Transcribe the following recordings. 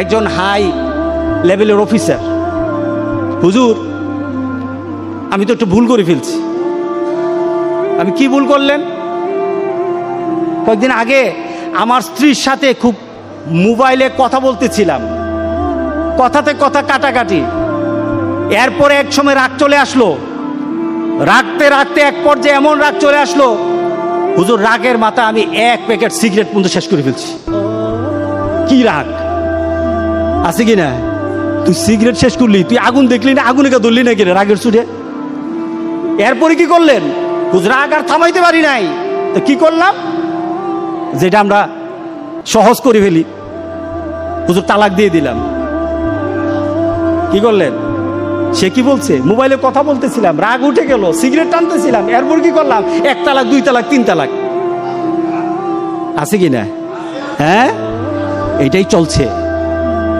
একজন হাই লেভেলের অফিসার, হুজুর আমি তো একটু ভুল করে ফেলছি। আমি কি ভুল করলেন? কয়েকদিন আগে আমার স্ত্রীর সাথে খুব মোবাইলে কথা বলতেছিলাম, কথাতে কথা কাটাকাটি, এরপরে এক সময় রাগ চলে আসলো। রাখতে রাখতে এক পর্যায়ে এমন রাগ চলে আসলো, হুজুর রাগের মাথা আমি 1 প্যাকেট সিগারেট পর্যন্ত শেষ করে ফেলছি। কি রাগ আছে কি না? তুই সিগারেট শেষ করলি, তুই আগুন দেখলি না, আগুনে ধরলি না কিনা রাগের ছুটে? এরপরে কি করলেন? হুজুর রাগ আর থামাইতে পারি নাই, তো কি করলাম? যেটা আমরা সহজ করে ফেলি, হুজুর তালাক দিয়ে দিলাম। কি করলেন? সে কি বলছে? মোবাইলে কথা বলতেছিলাম, রাগ উঠে গেল, সিগারেট টানতেছিলাম, এরপর কি করলাম? 1 তালাক, 2 তালাক, 3 তালাক। আছে কি না? হ্যাঁ, এটাই চলছে।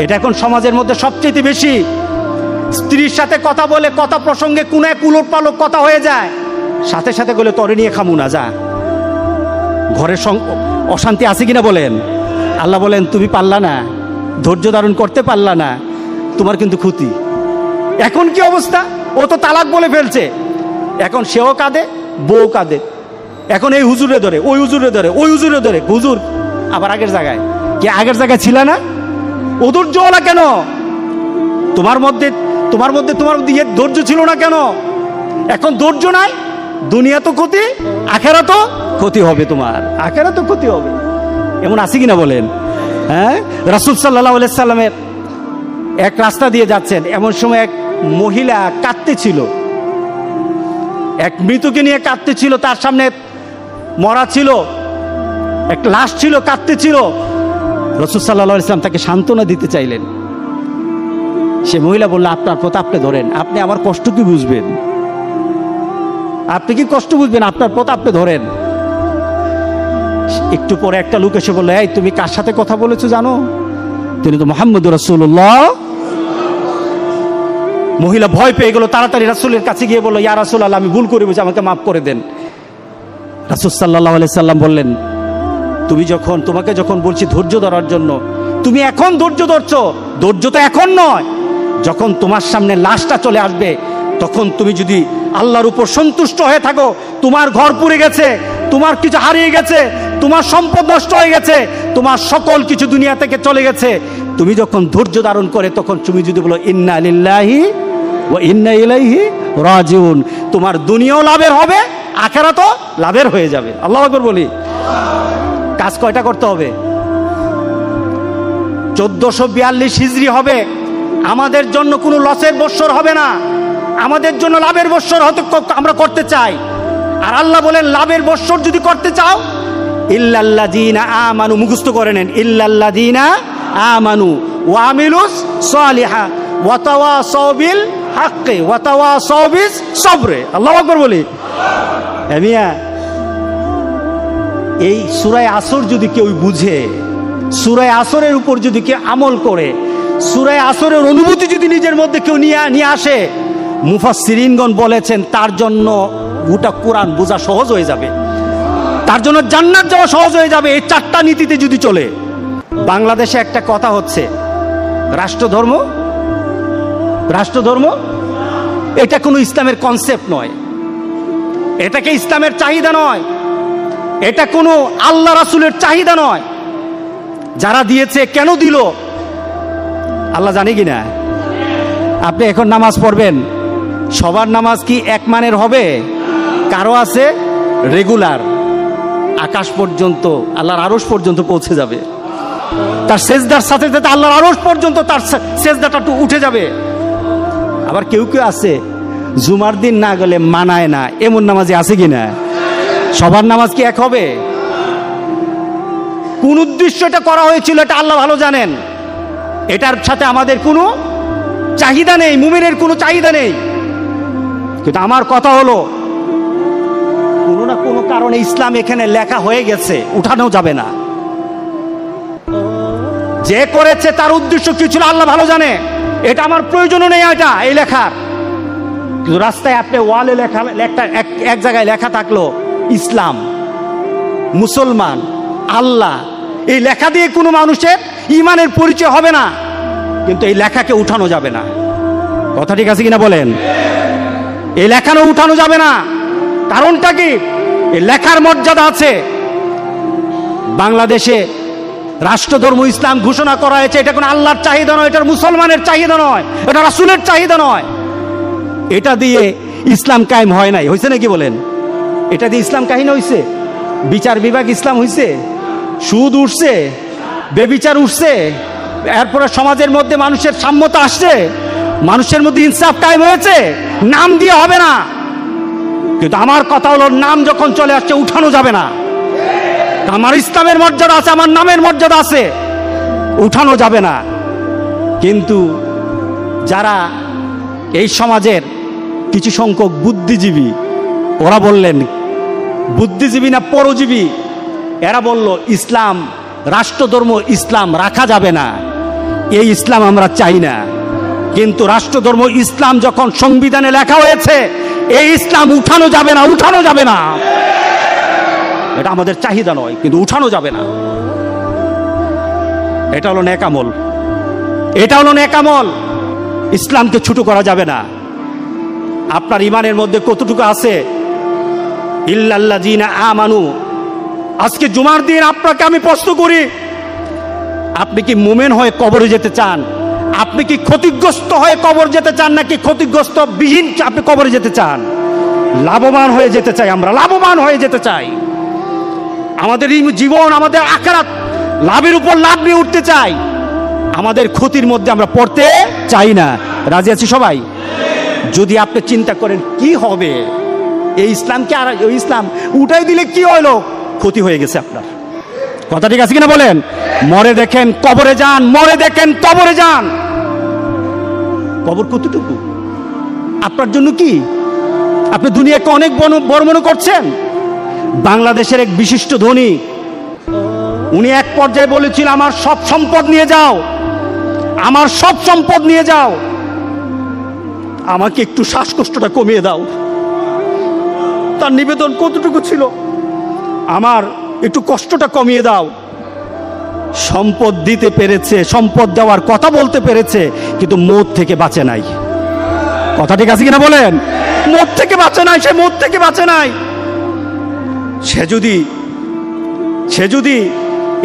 এটা এখন সমাজের মধ্যে সবচেয়ে বেশি। স্ত্রীর সাথে কথা বলে কথা প্রসঙ্গে কোন এক উলট পালট কথা হয়ে যায়, সাথে সাথে বলে তরে নিয়ে খামু না, যা। ঘরের অশান্তি আছে কিনা বলেন? আল্লাহ বলেন তুমি পারলা না, ধৈর্য ধারণ করতে পারলা না, তোমার কিন্তু ক্ষতি। এখন কি অবস্থা? ও তো তালাক বলে ফেলছে, এখন সেও কাঁদে, বউ কাঁদে। এখন এই হুজুরে ধরে, ওই হুজুরে ধরে, ওই হুজুরে ধরে। হুজুর আবার আগের জায়গায়। কে আগের জায়গায় ছিল না? ও ধৈর্য হলা কেন? তোমার মধ্যে তোমার ধৈর্য ছিল না কেন? এখন ধৈর্য নাই, দুনিয়া তো ক্ষতি, আখেরা তো ক্ষতি হবে, তোমার আখেরা তো ক্ষতি হবে। এমন আছে কিনা বলেন? হ্যাঁ, রাসূল সাল্লাল্লাহু আলাইহি সাল্লামের এক রাস্তা দিয়ে যাচ্ছেন, এমন সময় এক মহিলা কাঁদতেছিল, এক মৃতকে নিয়ে কাঁদতেছিল, তার সামনে মরা ছিল, এক লাশ ছিল, কাঁদতেছিল। রাসূল সাল্লাল্লাহু আলাইহি সাল্লাম তাকে সান্ত্বনা দিতে চাইলেন। সে মহিলা বলল, আপনার পথ আপনি ধরেন, আপনি আমার কষ্ট কি বুঝবেন? আপনি কি কষ্ট বুঝবেন? আপনার পথ আপনি ধরেন। একটু পরে একটা লোক এসে বলল, এই তুমি কার সাথে কথা বলেছো জানো? তিনি তো মুহাম্মদুর রাসূলুল্লাহ। মহিলা ভয় পেয়ে গেল, তাড়াতাড়ি রাসূলের কাছে গিয়ে বলল, ইয়া রাসূলুল্লাহ, আমি ভুল করে বলছি, আমাকে মাফ করে দেন। রাসূল সাল্লাল্লাহু আলাইহি সাল্লাম বললেন, তোমাকে যখন বলছি ধৈর্য ধরার জন্য, তুমি এখন ধৈর্য ধরছো। ধৈর্য তো এখন নয়, যখন তোমার সামনে লাশটা চলে আসবে, তখন তুমি যদি আল্লাহর উপর সন্তুষ্ট হয়ে থাকো, তোমার ঘর পুড়ে গেছে, তোমার কিছু হারিয়ে গেছে, তোমার সম্পদ নষ্ট হয়ে গেছে, তোমার সকল কিছু দুনিয়া থেকে চলে গেছে, তুমি যখন ধৈর্য ধারণ করে, তখন তুমি যদি বলো ইন্না লিল্লাহি ওয়া ইন্না ইলাইহি রাজিউন, তোমার দুনিয়াও লাভের হবে, আখিরাতও লাভের হয়ে যাবে। আল্লাহু আকবার বলি। কাজ কয়টা করতে হবে? 1442 হিজরি হবে, আমাদের জন্য কোনো লসের বৎসর হবে না, আমাদের জন্য লাভের বৎসর হতে আমরা করতে চাই। আর আল্লাহ বলেন, লাভের বৎসর যদি করতে চাও, ইল্লাল্লাযীনা আমানু, মুখস্থ করে নেন, ইল্লাল্লাযীনা আমানু ওয়া আমিলুস সালিহা ওয়া তাওয়াসাউ বিল হাক্কি ওয়া তাওয়াসাউ বিস সবরে। আল্লাহু আকবার বলি। মিয়া, এই সূরা আসর যদি কেউ বুঝে, সূরা আসরের উপর যদি কেউ আমল করে, সূরা আসরের অনুভূতি যদি নিজের মধ্যে কেউ নিয়ে আসে, মুফাসসিরিনগণ বলেছেন তার জন্য গোটা কোরআন বোঝা সহজ হয়ে যাবে, তার জন্য জান্নাত যাওয়া সহজ হয়ে যাবে, এই 4টা নীতিতে যদি চলে। বাংলাদেশে একটা কথা হচ্ছে, রাষ্ট্রধর্ম এটা কোনো ইসলামের কনসেপ্ট নয়, এটাকে ইসলামের চাহিদা নয়, এটা কোনো আল্লাহ রাসূলের চাহিদা নয়। যারা দিয়েছে কেন দিল আল্লাহ জানে কিনা? আপনি এখন নামাজ পড়বেন, সবার নামাজ কি এক মানের হবে? কারো আছে রেগুলার, আকাশ পর্যন্ত, আল্লাহর আরশ পর্যন্ত পৌঁছে যাবে, তার সেজদার সাথে সাথে আল্লাহর আরশ পর্যন্ত তার সেজদাটা উঠে যাবে। আবার কেউ কেউ আছে জুমার দিন না গেলে মানায় না, এমন নামাজি আছে কিনা? সবার নামাজ কি এক হবে? কোন উদ্দেশ্য এটা করা হয়েছিল এটা আল্লাহ ভালো জানেন। এটার সাথে আমাদের কোনো চাহিদা নেই, মুমিনের কোনো চাহিদা নেই। কিন্তু আমার কথা হলো, কোনো না কোনো কারণে ইসলাম এখানে লেখা হয়ে গেছে, উঠানো যাবে না। যে করেছে তার উদ্দেশ্য কি ছিল আল্লাহ ভালো জানে, এটা আমার প্রয়োজনও নেই এটা এই লেখার। কিন্তু রাস্তায় আপনি ওয়ালে লেখা, এক জায়গায় লেখা থাকলো ইসলাম, মুসলমান, আল্লাহ, এই লেখা দিয়ে কোনো মানুষের ঈমানের পরিচয় হবে না। কিন্তু এই লেখাকে উঠানো যাবে না। কথা ঠিক আছে কিনা বলেন? এই লেখানো উঠানো যাবে না। কারণটা কি? এই লেখার মর্যাদা আছে। বাংলাদেশে রাষ্ট্রধর্ম ইসলাম ঘোষণা করা হয়েছে, এটা কোনো আল্লাহর চাহিদা নয়, এটা মুসলমানের চাহিদা নয়, এটা রাসূলের চাহিদা নয়। এটা দিয়ে ইসলাম কায়েম হয় নাই, হয়েছে নাকি বলেন? এটা দিয়ে ইসলাম কাহিনী হয়েছে? বিচার বিভাগ ইসলাম হয়েছে? সুদ উঠছে, বেবিচার উঠছে, এরপরে সমাজের মধ্যে মানুষের সাম্যতা আসছে, মানুষের মধ্যে ইনসাফ কায়েম হয়েছে? নাম দিয়ে হবে না। কিন্তু আমার কথা হলো, নাম যখন চলে আসছে উঠানো যাবে না। আমার ইসলামের মর্যাদা আছে, আমার নামের মর্যাদা আছে, উঠানো যাবে না। কিন্তু যারা এই সমাজের কিছু সংখ্যক বুদ্ধিজীবী, ওরা বললেন, বুদ্ধিজীবী না পরজীবী, এরা বলল ইসলাম, রাষ্ট্রধর্ম ইসলাম রাখা যাবে না, এই ইসলাম আমরা চাই না। কিন্তু রাষ্ট্রধর্ম ইসলাম যখন সংবিধানে লেখা হয়েছে, এই ইসলাম উঠানো যাবে না, উঠানো যাবে না। এটা আমাদের চাহিদা নয়, কিন্তু উঠানো যাবে না। এটা হলো নেকামল, এটা হলো নেকামল। ইসলামকে ছোট করা যাবে না। আপনার ইমানের মধ্যে কতটুকু আছে? ইল্লাল্লাযীনা আমানু। আজকে জুমার দিন আপনাকে আমি প্রশ্ন করি, আপনি কি মুমিন হয়ে কবরে যেতে চান? আপনি কি ক্ষতিগ্রস্ত হয়ে কবর যেতে চান, নাকি ক্ষতিগ্রস্ত বিহীন আপনি কবরে যেতে চান? লাভবান হয়ে যেতে চাই, আমরা লাভবান হয়ে যেতে চাই। আমাদের এই জীবন, আমাদের আখিরাত লাভের উপর লাভ নিয়ে উঠতে চাই। আমাদের ক্ষতির মধ্যে আমরা পড়তে চাই না। রাজি আছি সবাই? যদি আপনি চিন্তা করেন কি হবে, এই ইসলামকে আর ওই ইসলাম উঠাই দিলে কি হলো, ক্ষতি হয়ে গেছে আপনার। কথা ঠিক আছে কিনা বলেন? মরে দেখেন কবরে যান, মরে দেখেন কবরে যান। কবর কতটুকু আপনার জন্য? কি আপনি দুনিয়াকে অনেক বড় মনে করছেন? বাংলাদেশের এক বিশিষ্ট ধনী, উনি এক পর্যায়ে বলেছিল, আমার সব সম্পদ নিয়ে যাও, আমার সব সম্পদ নিয়ে যাও, আমাকে একটু শ্বাসকষ্টটা কমিয়ে দাও। তার নিবেদন কতটুকু ছিল? আমার একটু কষ্টটা কমিয়ে দাও। সম্পদ দিতে পেরেছে, সম্পদ দেওয়ার কথা বলতে পেরেছে, কিন্তু মৌত থেকে বাঁচে নাই। কথা ঠিক আছে কিনা বলেন? মৌত থেকে বাঁচে নাই, সে মৌত থেকে বাঁচে নাই। সে যদি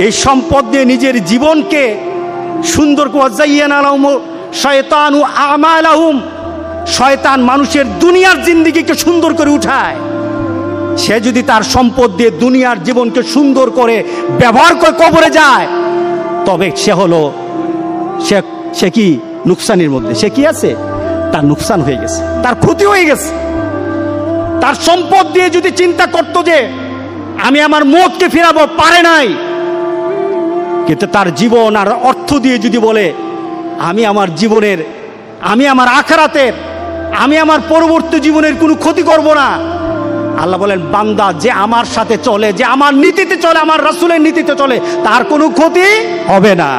এই সম্পদ দিয়ে নিজের জীবনকে সুন্দর করে, যাইয়ানা লাহুম শায়তানু আমালাহুম, শয়তান মানুষের দুনিয়ার জিন্দেগিকে সুন্দর করে উঠায়, সে যদি তার সম্পদ দিয়ে দুনিয়ার জীবনকে সুন্দর করে ব্যবহার করে কবরে যায়, তবে সে কি নুকসানের মধ্যে? সে কি আছে? তার নুকসান হয়ে গেছে, তার ক্ষতি হয়ে গেছে। তার সম্পদ দিয়ে যদি চিন্তা করতো যে আমি আমার মৌতকে ফিরাবো, পারে নাই। কিন্তু তার জীবন আর অর্থ দিয়ে যদি বলে আমি আমার জীবনের, আমি আমার আখিরাতের, আমি আমার পরবর্তী জীবনের কোনো ক্ষতি করব না, আল্লাহ বলেন, বান্দা যে আমার সাথে চলে, যে আমার নীতিতে চলে, আমার রাসূলের নীতিতে চলে, তার কোনো ক্ষতি হবে না।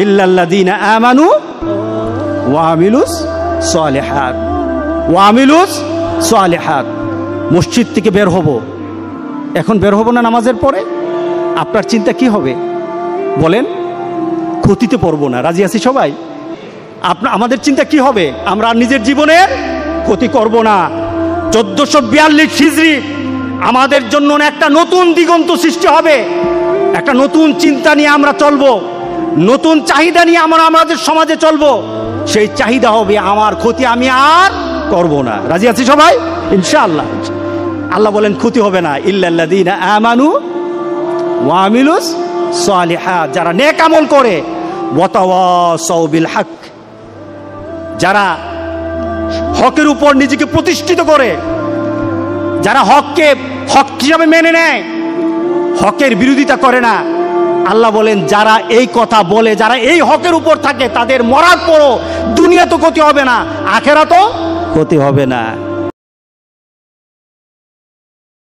ইল্লাল্লাযীনা আমানু ওয়া আমিলুস সালিহাত, ওয়া আমিলুস সালিহাত। মসজিদ থেকে বের হব, এখন বের হব না নামাজের পরে, আপনার চিন্তা কি হবে বলেন? ক্ষতিতে পড়বো না। রাজি আছি সবাই? আমাদের চিন্তা কি হবে? আমরা নিজের জীবনের ক্ষতি করব না। 1442 হিজরি আমাদের জন্য একটা নতুন দিগন্ত সৃষ্টি হবে। একটা নতুন চিন্তা নিয়ে আমরা চলবো, নতুন চাহিদা নিয়ে আমরা আমাদের সমাজে চলবো। সেই চাহিদা হবে আমার ক্ষতি আমি আর করব না। রাজি আছি সবাই? ইনশাআল্লাহ। আল্লাহ বলেন ক্ষতি হবে না। ইল্লাল্লাযীনা আমানু ওয়া আমিলুস সালিহাত, যারা নেক আমল করে, ওয়া তাওয়াসাউ বিল হক, যারা হকের উপর নিজেকে প্রতিষ্ঠিত করে, যারা হককে হক হিসাবে মেনে নেয়, হকের বিরোধিতা করে না। আল্লাহ বলেন যারা এই কথা বলে, যারা এই হকের উপর থাকে, তাদের মরার পরও দুনিয়া তো ক্ষতি হবে না, আখেরাতও ক্ষতি হবে না।